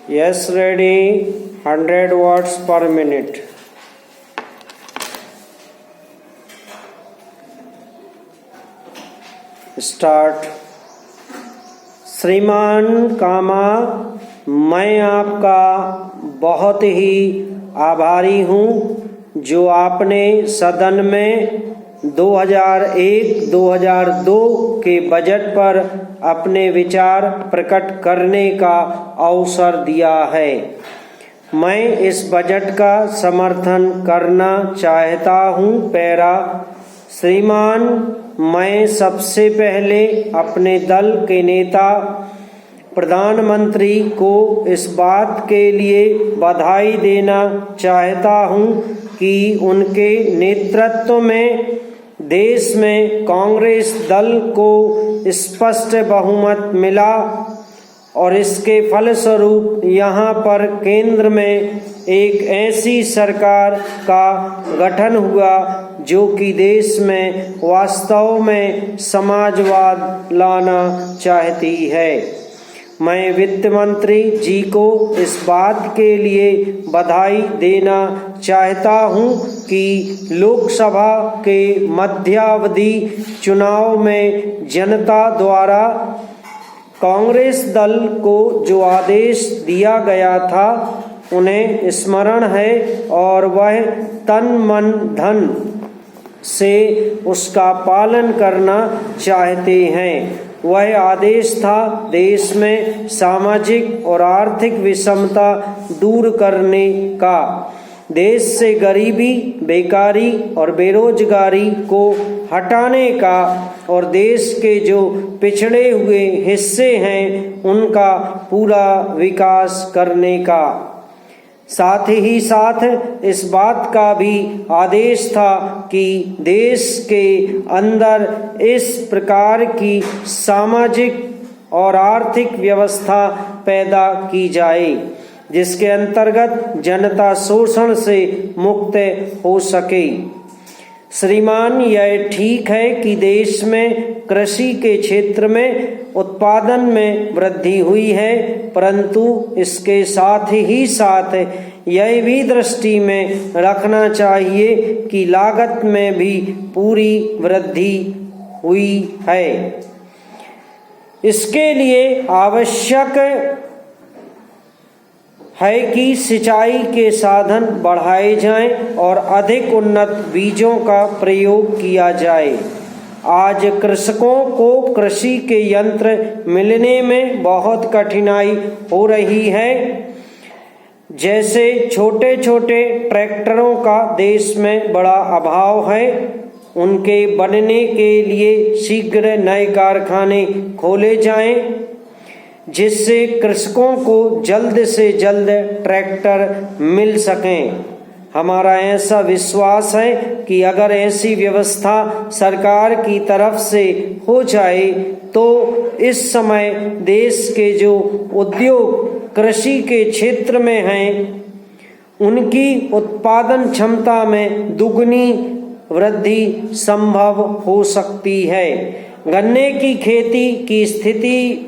Yes, ready. 100 words per minute. Start. श्रीमान कामा, मैं आपका बहुत ही आभारी हूँ जो आपने सदन में 2001-2002 के बजट पर अपने विचार प्रकट करने का अवसर दिया है। मैं इस बजट का समर्थन करना चाहता हूँ। पैरा। श्रीमान, मैं सबसे पहले अपने दल के नेता प्रधानमंत्री को इस बात के लिए बधाई देना चाहता हूँ कि उनके नेतृत्व में देश में कांग्रेस दल को स्पष्ट बहुमत मिला और इसके फलस्वरूप यहाँ पर केंद्र में एक ऐसी सरकार का गठन हुआ जो कि देश में वास्तव में समाजवाद लाना चाहती है। मैं वित्त मंत्री जी को इस बात के लिए बधाई देना चाहता हूं कि लोकसभा के मध्यावधि चुनाव में जनता द्वारा कांग्रेस दल को जो आदेश दिया गया था उन्हें स्मरण है और वह तन मन धन से उसका पालन करना चाहते हैं। वह आदेश था देश में सामाजिक और आर्थिक विषमता दूर करने का, देश से गरीबी, बेकारी और बेरोजगारी को हटाने का और देश के जो पिछड़े हुए हिस्से हैं उनका पूरा विकास करने का। साथ ही साथ इस बात का भी आदेश था कि देश के अंदर इस प्रकार की सामाजिक और आर्थिक व्यवस्था पैदा की जाए जिसके अंतर्गत जनता शोषण से मुक्त हो सके। श्रीमान, यह ठीक है कि देश में कृषि के क्षेत्र में उत्पादन में वृद्धि हुई है, परंतु इसके साथ ही साथ यह भी दृष्टि में रखना चाहिए कि लागत में भी पूरी वृद्धि हुई है। इसके लिए आवश्यक है कि सिंचाई के साधन बढ़ाए जाएं और अधिक उन्नत बीजों का प्रयोग किया जाए। आज कृषकों को कृषि के यंत्र मिलने में बहुत कठिनाई हो रही है। जैसे छोटे छोटे ट्रैक्टरों का देश में बड़ा अभाव है, उनके बनने के लिए शीघ्र नए कारखाने खोले जाएं जिससे कृषकों को जल्द से जल्द ट्रैक्टर मिल सकें। हमारा ऐसा विश्वास है कि अगर ऐसी व्यवस्था सरकार की तरफ से हो जाए तो इस समय देश के जो उद्योग कृषि के क्षेत्र में हैं उनकी उत्पादन क्षमता में दुगनी वृद्धि संभव हो सकती है। गन्ने की खेती की स्थिति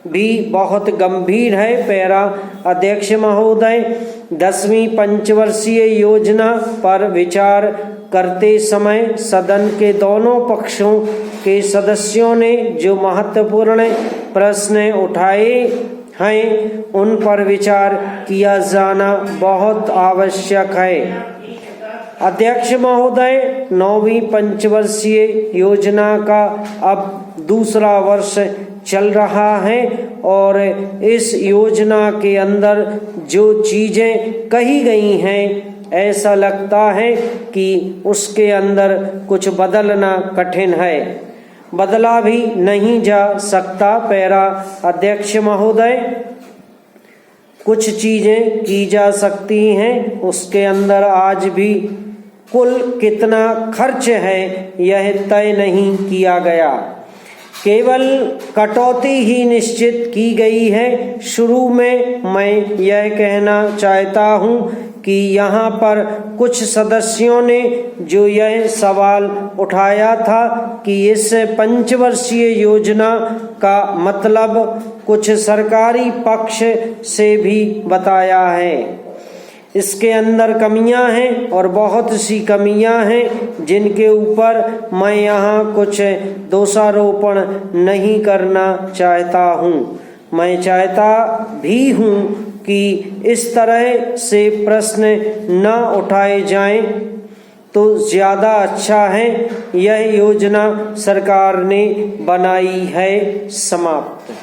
भी बहुत गंभीर है। पैरा। अध्यक्ष महोदय, 10वीं पंचवर्षीय योजना पर विचार करते समय सदन के दोनों पक्षों के सदस्यों ने जो महत्वपूर्ण प्रश्न उठाए हैं उन पर विचार किया जाना बहुत आवश्यक है। अध्यक्ष महोदय, 9वीं पंचवर्षीय योजना का अब दूसरा वर्ष चल रहा है और इस योजना के अंदर जो चीजें कही गई हैं ऐसा लगता है कि उसके अंदर कुछ बदलना कठिन है, बदला भी नहीं जा सकता। पैरा। अध्यक्ष महोदय, कुछ चीजें की जा सकती हैं, उसके अंदर आज भी कुल कितना खर्च है यह तय नहीं किया गया। केवल कटौती ही निश्चित की गई है। शुरू में मैं यह कहना चाहता हूं कि यहाँ पर कुछ सदस्यों ने जो यह सवाल उठाया था कि इस पंचवर्षीय योजना का मतलब कुछ सरकारी पक्ष से भी बताया है। इसके अंदर कमियां हैं और बहुत सी कमियां हैं जिनके ऊपर मैं यहाँ कुछ दोषारोपण नहीं करना चाहता हूँ। मैं चाहता भी हूँ कि इस तरह से प्रश्न न उठाए जाएं तो ज़्यादा अच्छा है। यह योजना सरकार ने बनाई है। समाप्त।